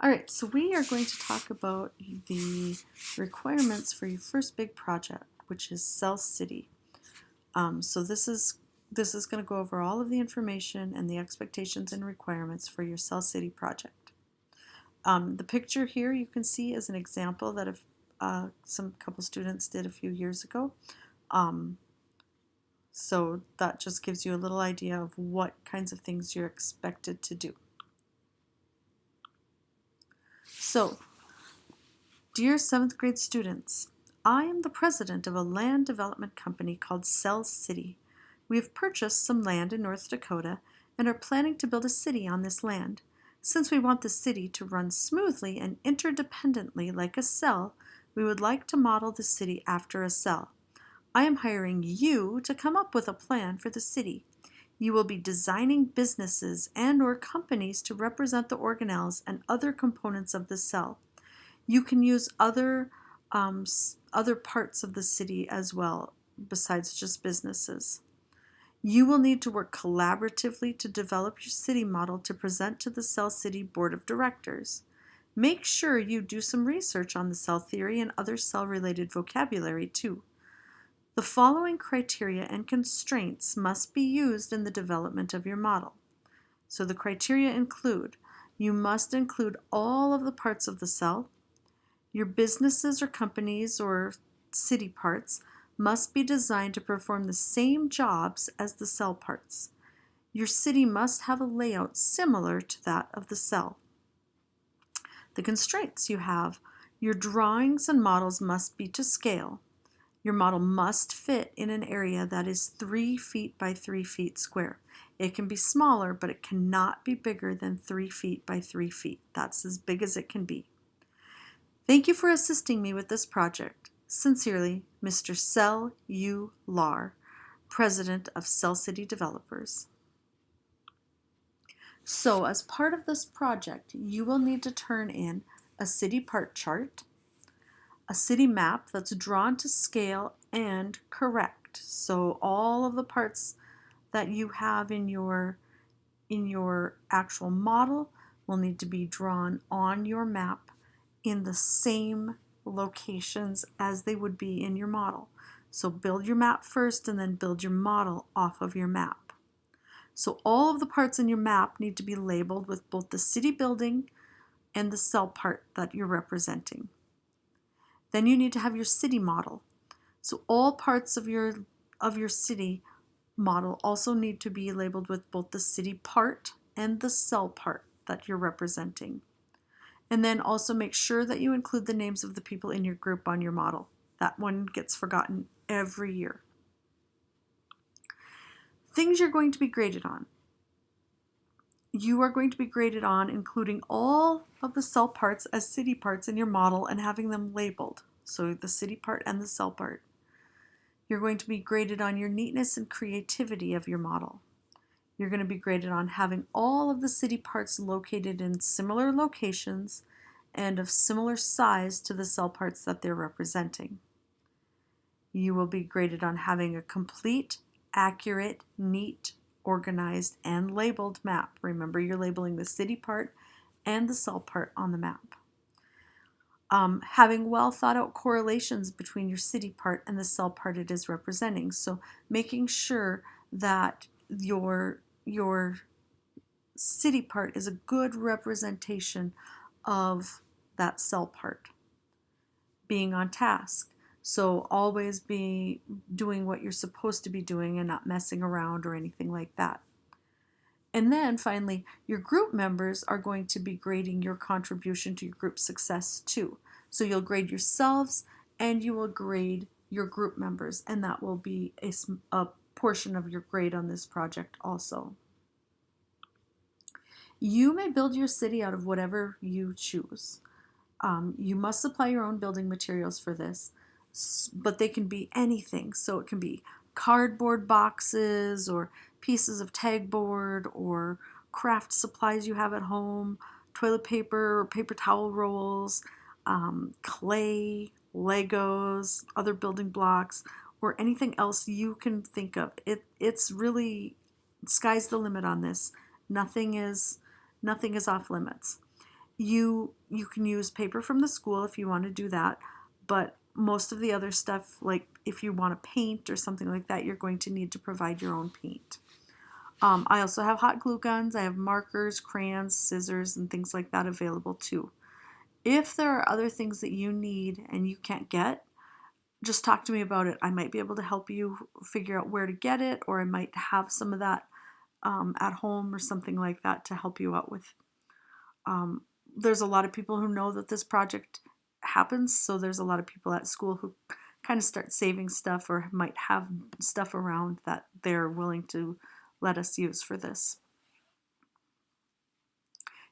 All right, so we are going to talk about the requirements for your first big project, which is Cell City. So this is going to go over all of the information and the expectations and requirements for your Cell City project. The picture here you can see is an example that some couple students did a few years ago. So that just gives you a little idea of what kinds of things you're expected to do. So, dear 7th grade students, I am the president of a land development company called Cell City. We have purchased some land in North Dakota and are planning to build a city on this land. Since we want the city to run smoothly and interdependently like a cell, we would like to model the city after a cell. I am hiring you to come up with a plan for the city. You will be designing businesses and/or companies to represent the organelles and other components of the cell. You can use other parts of the city as well, besides just businesses. You will need to work collaboratively to develop your city model to present to the Cell City Board of Directors. Make sure you do some research on the cell theory and other cell-related vocabulary too. The following criteria and constraints must be used in the development of your model. So the criteria include: you must include all of the parts of the cell. Your businesses or companies or city parts must be designed to perform the same jobs as the cell parts. Your city must have a layout similar to that of the cell. The constraints you have: your drawings and models must be to scale. Your model must fit in an area that is 3 feet by 3 feet square. It can be smaller, but it cannot be bigger than 3 feet by 3 feet. That's as big as it can be. Thank you for assisting me with this project. Sincerely, Mr. Cell U. Lar, President of Cell City Developers. So, as part of this project, you will need to turn in a city part chart, a city map that's drawn to scale and correct. So all of the parts that you have in your actual model will need to be drawn on your map in the same locations as they would be in your model. So build your map first and then build your model off of your map. So all of the parts in your map need to be labeled with both the city building and the cell part that you're representing. Then you need to have your city model. So all parts of your city model also need to be labeled with both the city part and the cell part that you're representing. And then also make sure that you include the names of the people in your group on your model. That one gets forgotten every year. Things you're going to be graded on. You are going to be graded on including all of the cell parts as city parts in your model and having them labeled. So the city part and the cell part. You're going to be graded on your neatness and creativity of your model. You're going to be graded on having all of the city parts located in similar locations and of similar size to the cell parts that they're representing. You will be graded on having a complete, accurate, neat, organized, and labeled map. Remember, you're labeling the city part and the cell part on the map. Having well thought out correlations between your city part and the cell part it is representing. So making sure that your city part is a good representation of that cell part. Being on task. So always be doing what you're supposed to be doing and not messing around or anything like that. And then finally, your group members are going to be grading your contribution to your group success too. So you'll grade yourselves and you will grade your group members, and that will be a portion of your grade on this project also. You may build your city out of whatever you choose. You must supply your own building materials for this, but they can be anything. So it can be cardboard boxes or pieces of tag board or craft supplies you have at home, toilet paper or paper towel rolls, clay, Legos, other building blocks, or anything else you can think of. It's really, sky's the limit on this. Nothing is off limits. You can use paper from the school if you want to do that, but most of the other stuff, like if you want to paint or something like that, you're going to need to provide your own paint. I also have hot glue guns. I have markers, crayons, scissors, and things like that available too. If there are other things that you need and you can't get, just talk to me about it. I might be able to help you figure out where to get it, or I might have some of that at home or something like that to help you out with. There's a lot of people who know that this project happens, so there's a lot of people at school who kind of start saving stuff or might have stuff around that they're willing to let us use for this.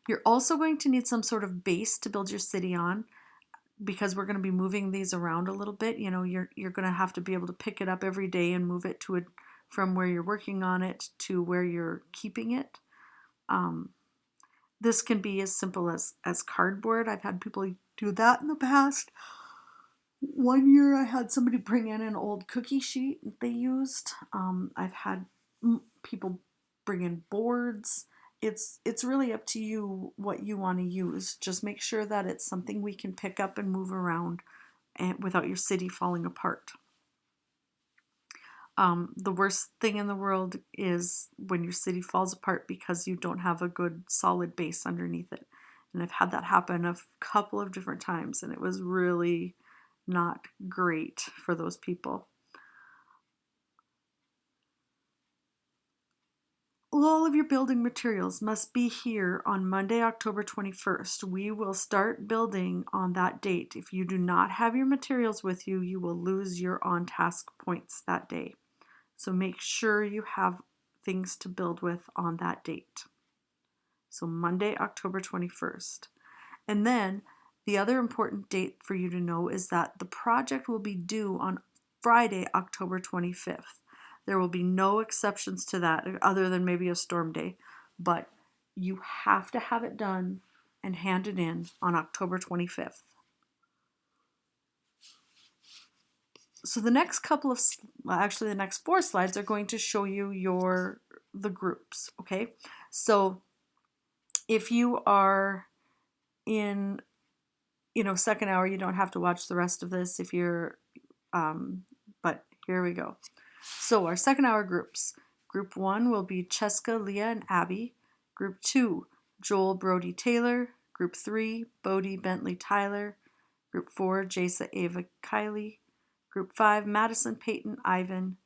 You're also going to need some sort of base to build your city on, because we're going to be moving these around a little bit. You know, you're going to have to be able to pick it up every day and move it from where you're working on it to where you're keeping it. This can be as simple as cardboard. I've had people do that in the past. One year I had somebody bring in an old cookie sheet they used. I've had people bring in boards. It's really up to you what you want to use. Just make sure that it's something we can pick up and move around and without your city falling apart. The worst thing in the world is when your city falls apart because you don't have a good solid base underneath it. And I've had that happen a couple of different times, and it was really not great for those people. All of your building materials must be here on Monday, October 21st. We will start building on that date. If you do not have your materials with you, you will lose your on-task points that day. So make sure you have things to build with on that date. So Monday, October 21st. And then the other important date for you to know is that the project will be due on Friday, October 25th. There will be no exceptions to that other than maybe a storm day, but you have to have it done and handed in on October 25th. So the next the next 4 slides are going to show you the groups, okay? So if you are in, second hour, you don't have to watch the rest of this if you're, but here we go. So our second hour groups. Group 1 will be Cheska, Leah, and Abby. Group 2, Joel, Brody, Taylor. Group 3, Bodie, Bentley, Tyler. Group 4, Jasa, Ava, Kylie. Group 5, Madison, Peyton, Ivan.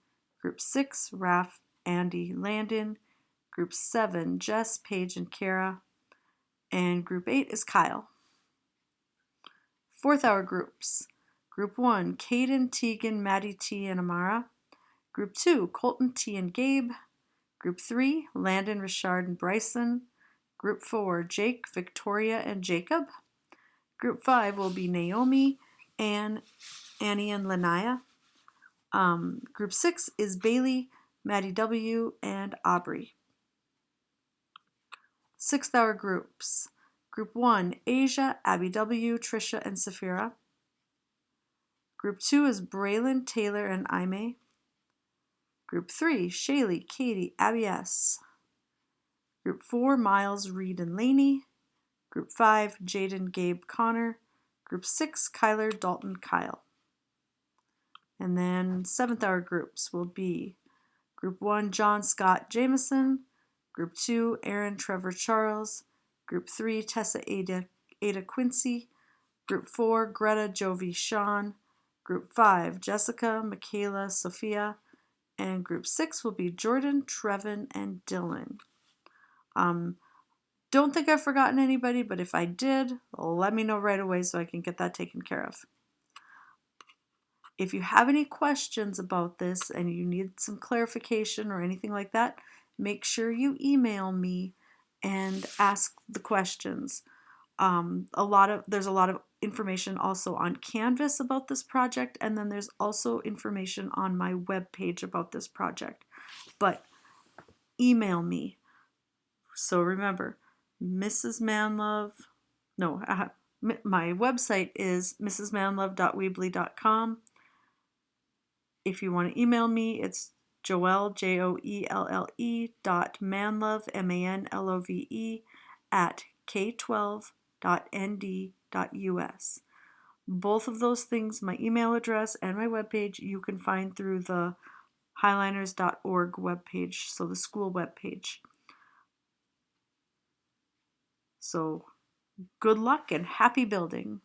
Group 6, Raph, Andy, Landon. Group 7, Jess, Paige, and Kara. And Group 8 is Kyle. Fourth hour groups. Group 1, Caden, Tegan, Maddie T, and Amara. Group 2, Colton T and Gabe. Group 3, Landon, Richard, and Bryson. Group 4, Jake, Victoria, and Jacob. Group 5 will be Naomi, Annie, and Lanaya. Group 6 is Bailey, Maddie W, and Aubrey. Sixth hour groups. Group 1, Asia, Abby W, Trisha, and Safira. Group 2 is Braylon, Taylor, and Aime. Group 3, Shaylee, Katie, Abby S. Group 4, Miles, Reed, and Lainey. Group 5, Jaden, Gabe, Connor. Group 6, Kyler, Dalton, Kyle. And then 7th hour groups will be Group 1, John, Scott, Jameson. Group 2, Aaron, Trevor, Charles. Group 3, Tessa, Ada Quincy. Group 4, Greta, Jovi, Sean. Group 5, Jessica, Michaela, Sophia. And Group 6 will be Jordan, Trevin, and Dylan. Don't think I've forgotten anybody, but if I did, let me know right away so I can get that taken care of. If you have any questions about this and you need some clarification or anything like that, make sure you email me and ask the questions. There's a lot of information also on Canvas about this project, and then there's also information on my webpage about this project. But email me. So remember, Mrs. Manlove, my website is mrsmanlove.weebly.com. If you want to email me, it's Joelle, Joelle, .manlove, MANLOVE, @k12.org. highliners.nd.us. Both of those things, my email address and my webpage, you can find through the highliners.org webpage, so the school webpage. So good luck and happy building.